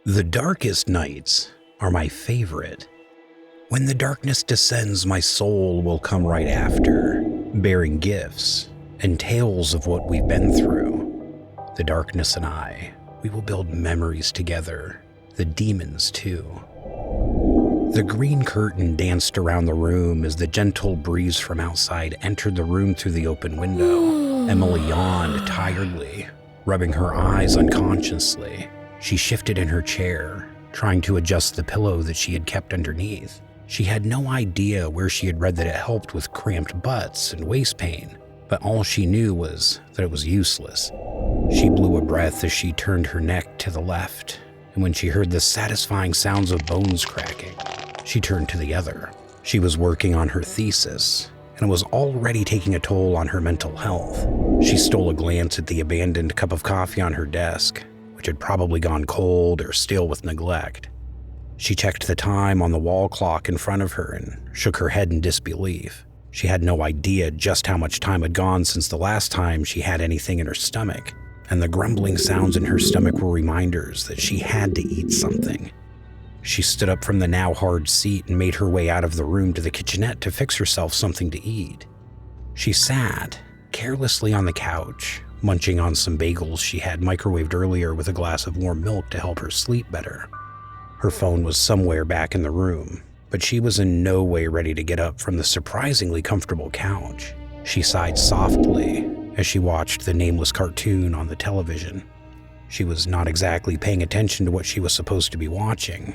The darkest nights are my favorite. When the darkness descends, my soul will come right after, bearing gifts and tales of what we've been through. The darkness and I, we will build memories together, the demons too. The green curtain danced around the room as the gentle breeze from outside entered the room through the open window. Emily yawned tiredly, rubbing her eyes unconsciously. She shifted in her chair, trying to adjust the pillow that she had kept underneath. She had no idea where she had read that it helped with cramped butts and waist pain, but all she knew was that it was useless. She blew a breath as she turned her neck to the left, and when she heard the satisfying sounds of bones cracking, she turned to the other. She was working on her thesis, and it was already taking a toll on her mental health. She stole a glance at the abandoned cup of coffee on her desk, which had probably gone cold or stale with neglect. She checked the time on the wall clock in front of her and shook her head in disbelief. She had no idea just how much time had gone since the last time she had anything in her stomach, and the grumbling sounds in her stomach were reminders that she had to eat something. She stood up from the now hard seat and made her way out of the room to the kitchenette to fix herself something to eat. She sat carelessly on the couch, munching on some bagels she had microwaved earlier with a glass of warm milk to help her sleep better. Her phone was somewhere back in the room, but she was in no way ready to get up from the surprisingly comfortable couch. She sighed softly as she watched the nameless cartoon on the television. She was not exactly paying attention to what she was supposed to be watching.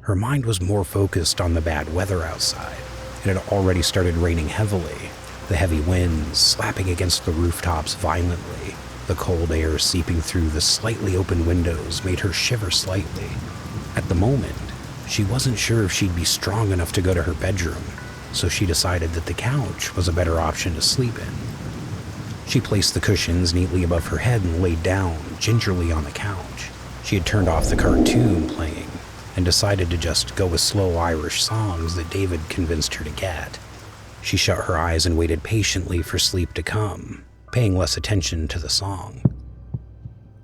Her mind was more focused on the bad weather outside. It had already started raining heavily, the heavy winds slapping against the rooftops violently. The cold air seeping through the slightly open windows made her shiver slightly. At the moment, she wasn't sure if she'd be strong enough to go to her bedroom, so she decided that the couch was a better option to sleep in. She placed the cushions neatly above her head and laid down gingerly on the couch. She had turned off the cartoon playing and decided to just go with slow Irish songs that David convinced her to get. She shut her eyes and waited patiently for sleep to come, paying less attention to the song.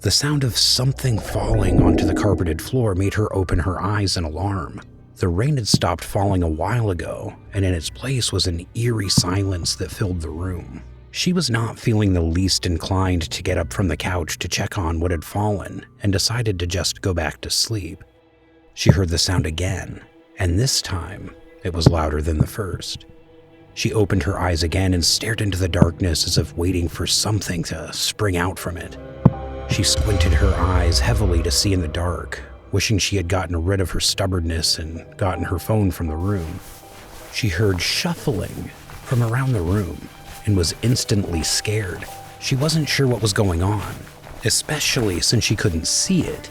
The sound of something falling onto the carpeted floor made her open her eyes in alarm. The rain had stopped falling a while ago, and in its place was an eerie silence that filled the room. She was not feeling the least inclined to get up from the couch to check on what had fallen, and decided to just go back to sleep. She heard the sound again, and this time it was louder than the first. She opened her eyes again and stared into the darkness as if waiting for something to spring out from it. She squinted her eyes heavily to see in the dark, wishing she had gotten rid of her stubbornness and gotten her phone from the room. She heard shuffling from around the room and was instantly scared. She wasn't sure what was going on, especially since she couldn't see it.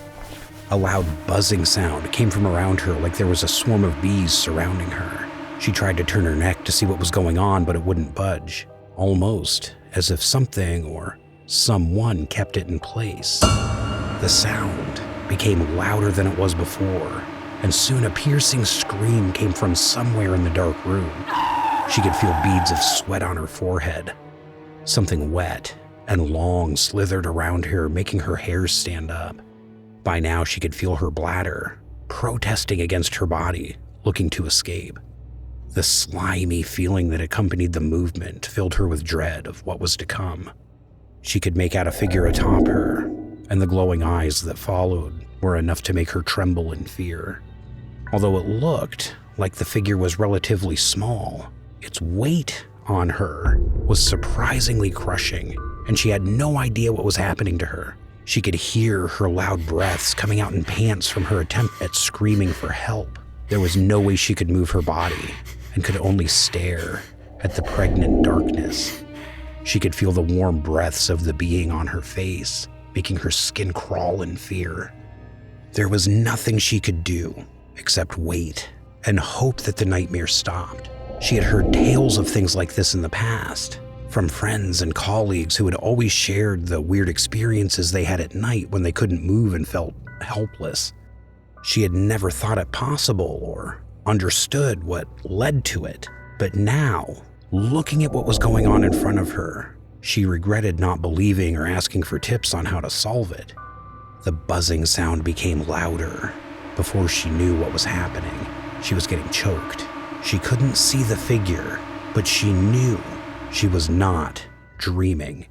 A loud buzzing sound came from around her like there was a swarm of bees surrounding her. She tried to turn her neck to see what was going on, but it wouldn't budge, almost as if something or someone kept it in place. The sound became louder than it was before, and soon a piercing scream came from somewhere in the dark room. She could feel beads of sweat on her forehead. Something wet and long slithered around her, making her hair stand up. By now, she could feel her bladder protesting against her body, looking to escape. The slimy feeling that accompanied the movement filled her with dread of what was to come. She could make out a figure atop her, and the glowing eyes that followed were enough to make her tremble in fear. Although it looked like the figure was relatively small, its weight on her was surprisingly crushing, and she had no idea what was happening to her. She could hear her loud breaths coming out in pants from her attempt at screaming for help. There was no way she could move her body, and could only stare at the pregnant darkness. She could feel the warm breaths of the being on her face, making her skin crawl in fear. There was nothing she could do except wait and hope that the nightmare stopped. She had heard tales of things like this in the past, from friends and colleagues who had always shared the weird experiences they had at night when they couldn't move and felt helpless. She had never thought it possible or understood what led to it, but now, looking at what was going on in front of her, she regretted not believing or asking for tips on how to solve it. The buzzing sound became louder. Before she knew what was happening, she was getting choked. She couldn't see the figure, but she knew she was not dreaming.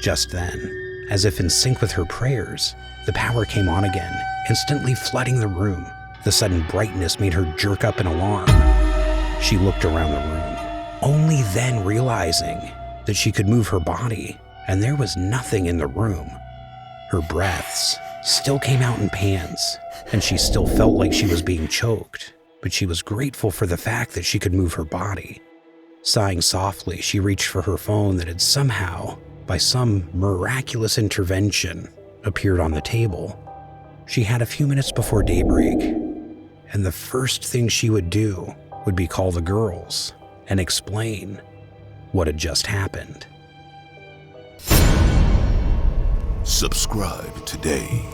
Just then, as if in sync with her prayers, the power came on again, instantly flooding the room. The sudden brightness made her jerk up in alarm. She looked around the room, only then realizing that she could move her body, and there was nothing in the room. Her breaths still came out in pans, and she still felt like she was being choked, but she was grateful for the fact that she could move her body. Sighing softly, she reached for her phone that had somehow, by some miraculous intervention, appeared on the table. She had a few minutes before daybreak, and the first thing she would do would be call the girls and explain what had just happened. Subscribe today.